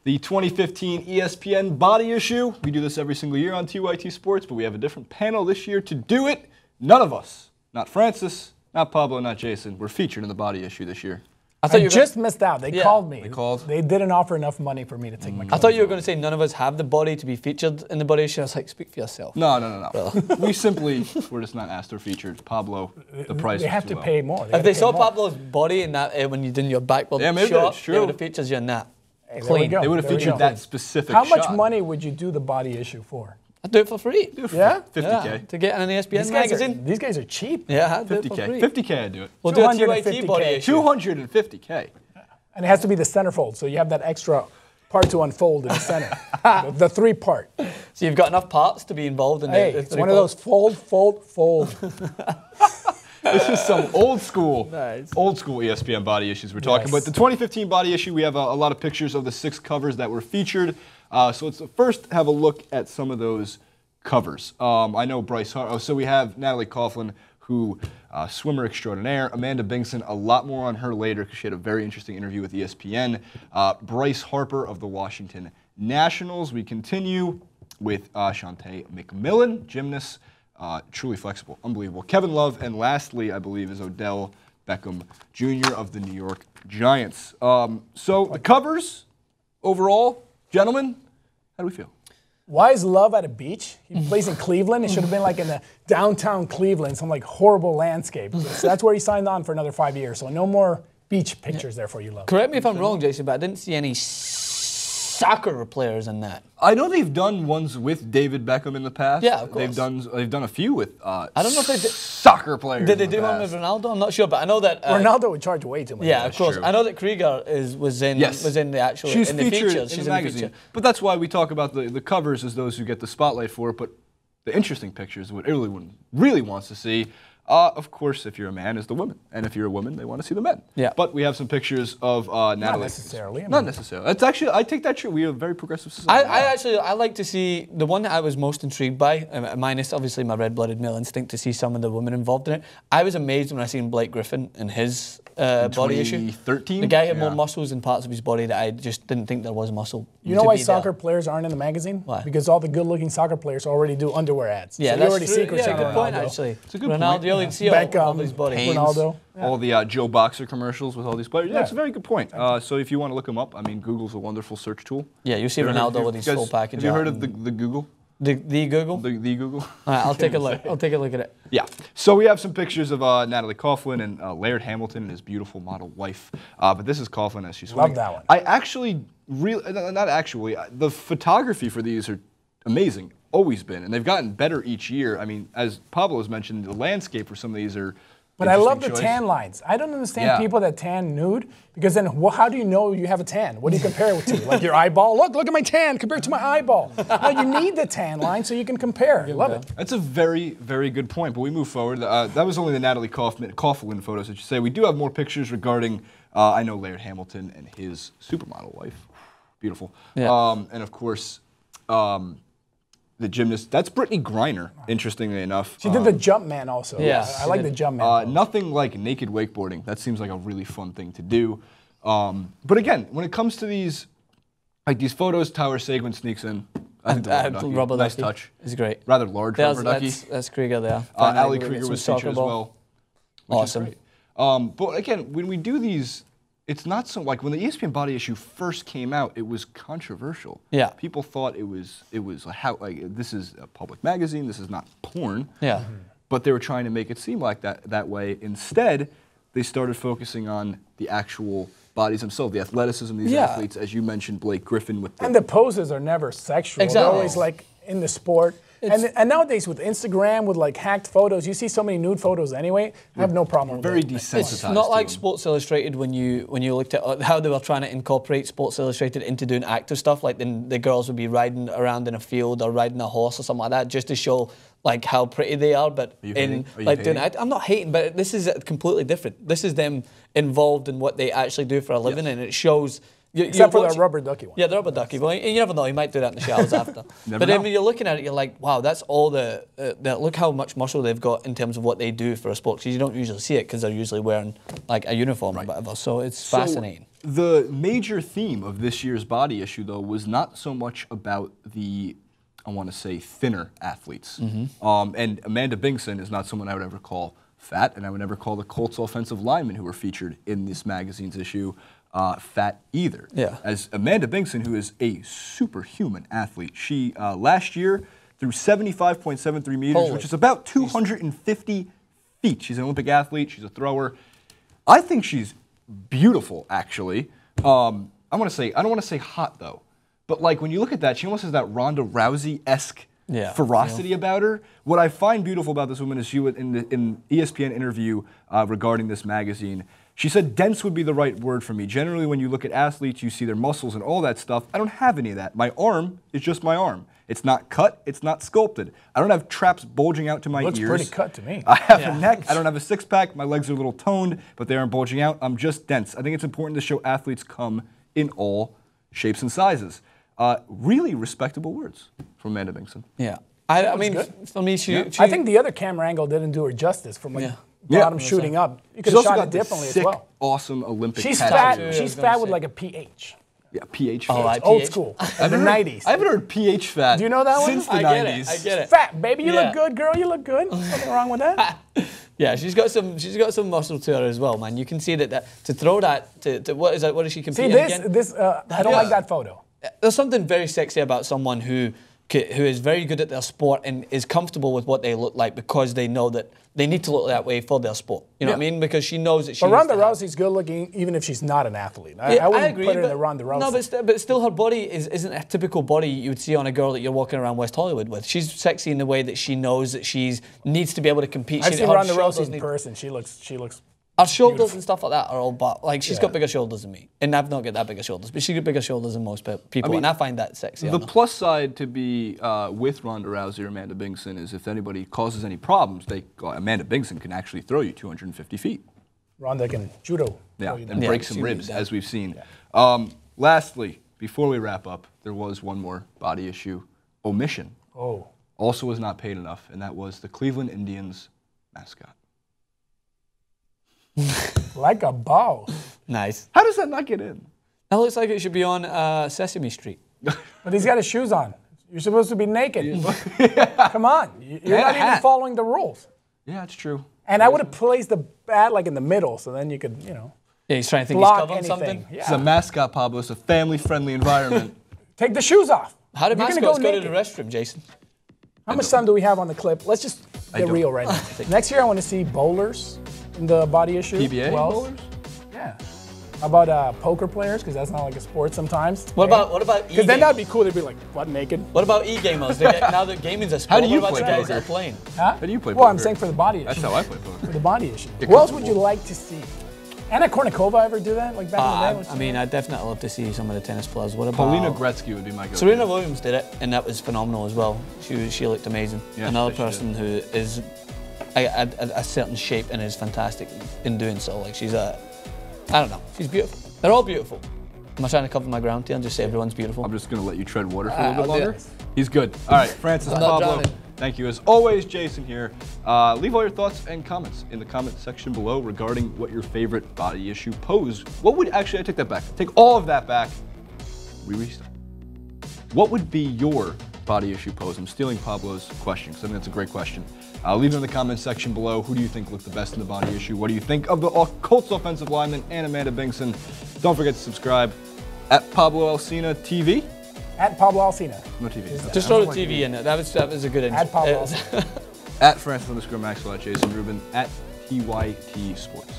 The 2015 ESPN Body Issue. We do this every single year on TYT Sports, but we have a different panel this year to do it. None of us, not Francis, not Pablo, not Jason, were featured in the Body Issue this year. I just missed out. They called me. They called? They didn't offer enough money for me to take my clothes I thought you were going to say none of us have the body to be featured in the Body Issue. I was like, speak for yourself. No. We simply were just not asked or featured. Pablo, the price. They have to pay more. If they saw Pablo's body in that when you did your backboard shot, they would have featured you in that. Clean. They would have featured that specific shot. How much shot. money would you do the Body Issue for? I'd do it for free. Yeah? 50K. Yeah, to get in an ESPN magazine. These guys are cheap. Yeah, I'd do it for 50K. free. 50K, I'd do it. We'll do a TYT Body Issue. 250K. And it has to be the centerfold, so you have that extra part to unfold in the center. the three-part. So you've got enough parts to be involved in it. It's one of those fold. This is some old school ESPN Body Issues we're talking about. The 2015 Body Issue, we have a lot of pictures of the 6 covers that were featured. So let's first have a look at some of those covers. I know Bryce Harper. So we have Natalie Coughlin, who swimmer extraordinaire. Amanda Bingson, a lot more on her later because she had a very interesting interview with ESPN. Bryce Harper of the Washington Nationals. We continue with Shantae McMillan, gymnast. Truly flexible, unbelievable. Kevin Love, and lastly, I believe, is Odell Beckham Jr. of the New York Giants. So the covers, overall, gentlemen, how do we feel? Why is Love at a beach? He plays in Cleveland. It should have been like in the downtown Cleveland, some like horrible landscape. So that's where he signed on for another 5 years. So no more beach pictures there for you, Love. Correct me if I'm wrong, Jason, but I didn't see any soccer players in that. I know they've done ones with David Beckham in the past. Yeah, of course. They've done a few with I don't know if they did soccer players. Did they do one with Ronaldo? I'm not sure, but I know that Ronaldo would charge way too much. Yeah, of course. True. I know that Krieger was in the actual She's in the featured features. in She's the magazine. feature. But that's why we talk about the covers as those who get the spotlight for it. But the interesting pictures, what everyone really wants to see, of course, if you're a man, is the women. And if you're a woman, they want to see the men. Yeah. But we have some pictures of Natalie. Not necessarily. Not necessarily. It's actually, I take that true. We are a very progressive society. I like to see the one that I was most intrigued by, minus obviously my red-blooded male instinct to see some of the women involved in it. I was amazed when I seen Blake Griffin in his Body Issue. 2013? The guy had more muscles in parts of his body that I just didn't think there was muscle. You know why soccer players aren't in the magazine? Why? Because all the good-looking soccer players already do underwear ads. Yeah, so that's you already see Cristiano good point, Ronaldo. actually. It's a good Ronaldo, point. you only see all his body. Ronaldo. Yeah. All the Joe Boxer commercials with all these players. Yeah, that's a very good point. So if you want to look them up, I mean, Google's a wonderful search tool. Yeah, you see Ronaldo with his full package. Have you heard of the Google? The Google? The Google? All right, I'll take a look. I'll take a look at it. Yeah. So we have some pictures of Natalie Coughlin and Laird Hamilton and his beautiful model wife. But this is Coughlin as she's swimming. Love that one. I actually not actually. The photography for these are amazing. Always been, and they've gotten better each year. I mean, as Pablo has mentioned, the landscape for some of these are. But I love the tan lines. I don't understand people that tan nude, because then how do you know you have a tan? What do you compare it to? Like your eyeball? Look at my tan compared to my eyeball. No, you need the tan line so you can compare. Love it. That's a very, very good point. But we move forward. That was only the Natalie Coughlin photos, I should say. We do have more pictures regarding, I know, Laird Hamilton and his supermodel wife. Beautiful. Yeah. And of course, the gymnast, that's Brittany Griner, interestingly enough. She did the jump man also. Yeah, I like the jump man. Nothing like naked wakeboarding. That seems like a really fun thing to do. But again, when it comes to these, like these photos, Tyler Seguin sneaks in. I think the rubber ducky, nice touch. It's great. Rather large rubber ducky. That's Krieger there. Ali Krieger was featured as well. Awesome. But again, when we do these, it's not so like when the ESPN Body Issue first came out, it was controversial. Yeah. People thought it was like this is a public magazine, this is not porn. Yeah. But they were trying to make it seem like that way. Instead, they started focusing on the actual bodies themselves, the athleticism of these athletes, as you mentioned, Blake Griffin with and the poses are never sexual. Exactly. They're always like in the sport. And nowadays with Instagram, with like hacked photos, you see so many nude photos anyway. I have no problem with very that. desensitized. It's not like Sports Illustrated when you looked at how they were trying to incorporate Sports Illustrated into doing actor stuff. Like then the girls would be riding around in a field or riding a horse or something like that, just to show like how pretty they are. But in like doing, I'm not hating, but this is completely different. This is them involved in what they actually do for a living, and it shows. Except for the rubber ducky one. Yeah, the rubber ducky. Well, you never know. He might do that in the showers after. But then when you're looking at it, you're like, wow, that's all the look how much muscle they've got in terms of what they do for a sport. Because you don't usually see it because they're usually wearing like a uniform or whatever. So it's fascinating. the major theme of this year's body issue, though, was not so much about the, I want to say, thinner athletes. And Amanda Bingson is not someone I would ever call fat, and I would never call the Colts offensive linemen who were featured in this magazine's issue fat either. Yeah. As Amanda Bingson, who is a superhuman athlete, she last year threw 75.73 meters, which is about 250 feet. She's an Olympic athlete. She's a thrower. I think she's beautiful, actually. I don't want to say hot though, but like when you look at that, she almost has that Ronda Rousey-esque ferocity about her. What I find beautiful about this woman is she would in the ESPN interview regarding this magazine. She said dense would be the right word for me. Generally, when you look at athletes, you see their muscles and all that stuff. I don't have any of that. My arm is just my arm. It's not cut. It's not sculpted. I don't have traps bulging out to my ears. Looks pretty cut to me. I have a neck. I don't have a six-pack. My legs are a little toned, but they aren't bulging out. I'm just dense. I think it's important to show athletes come in all shapes and sizes. Really respectable words from Amanda Bingson. Yeah. I mean, for me, she I think the other camera angle didn't do her justice from like bottom shooting up. You could have shot it differently as well. Awesome Olympic She's tattoo. fat. She's fat with like a PH. Yeah, PH Oh, fat. like Old PH? school. In the 90s. I haven't heard PH fat. Do you know that one? Since the I get 90s. it. I get it. Fat, baby. You look good, girl. You look good. Nothing wrong with that. Yeah, she's got some muscle to her as well, man. You can see that to throw that to what is that? What is she competing against? I don't like that photo. There's something very sexy about someone who is very good at their sport and is comfortable with what they look like because they know that they need to look that way for their sport. You know what I mean? Because she knows that she. But Ronda Rousey's good looking, even if she's not an athlete. I wouldn't agree, put her in the Ronda Rousey. No, but still, her body isn't a typical body you would see on a girl that you're walking around West Hollywood with. She's sexy in the way that she knows that she needs to be able to compete. I've seen Ronda Rousey in person. She looks. Her shoulders and stuff like that are all but like she's got bigger shoulders than me, and I've not got that bigger shoulders, but she's got bigger shoulders than most people, and I find that sexy. The plus side to be with Ronda Rousey or Amanda Bingson is if anybody causes any problems, Amanda Bingson can actually throw you 250 feet. Ronda can judo. And break some ribs, as we've seen. Lastly, before we wrap up, there was one more body issue omission. Also was not paid enough, and that was the Cleveland Indians mascot. Like a ball. Nice. How does that not get in? That looks like it should be on Sesame Street. But he's got his shoes on. You're supposed to be naked. Come on. You're not even following the rules. Yeah, that's true. And I would have placed the bat like in the middle, so then you could, you know. Yeah, he's trying to think block he's covering anything. something. Yeah. It's a mascot, Pablo. It's a family-friendly environment. Take the shoes off. How do You're mascots gonna go to naked. the restroom, Jason? How much time do we have on the clip? Let's just get real right now. Next year, I want to see bowlers in the body issue. PBA bowlers? Yeah. How about poker players? Because that's not like a sport sometimes. What about Because then that'd be cool. They'd be like butt naked. What about e-gamers? Now that gaming's a sport, How do you what about play the guys that poker? are playing? Huh? How do you play Well, poker? I'm saying for the body issue. That's how I play poker. For the body issue. Who else would you like to see? Anna Kournikova ever do that? Like back in the day? I mean, I'd definitely love to see some of the tennis players. What about Paulina Gretzky would be my go-to. Serena Williams did it, and that was phenomenal as well. She looked amazing. Yeah, Another she person who is a certain shape and is fantastic in doing so. Like she's I don't know, she's beautiful. They're all beautiful. Am I trying to cover my ground here and just say everyone's beautiful? I'm just going to let you tread water for a little bit I'll do longer. it. He's good. All right, Francis, I'm not Pablo, drowning. thank you. As always, Jason here. Leave all your thoughts and comments in the comment section below regarding what your favorite body issue pose. What would, actually, I take that back. Take all of that back. We restart. What would be your body issue pose? I'm stealing Pablo's question because I think that's a great question. Leave it in the comment section below. Who do you think looked the best in the body issue? What do you think of the Colts offensive lineman and Amanda Bingson? Don't forget to subscribe at Pablo Alsina TV. At Pablo Alsina. No TV. Just throw the TV in it. That was a good intro. At Pablo Alsina. At Francis_Maxwell, at Jason Rubin, at TYT Sports.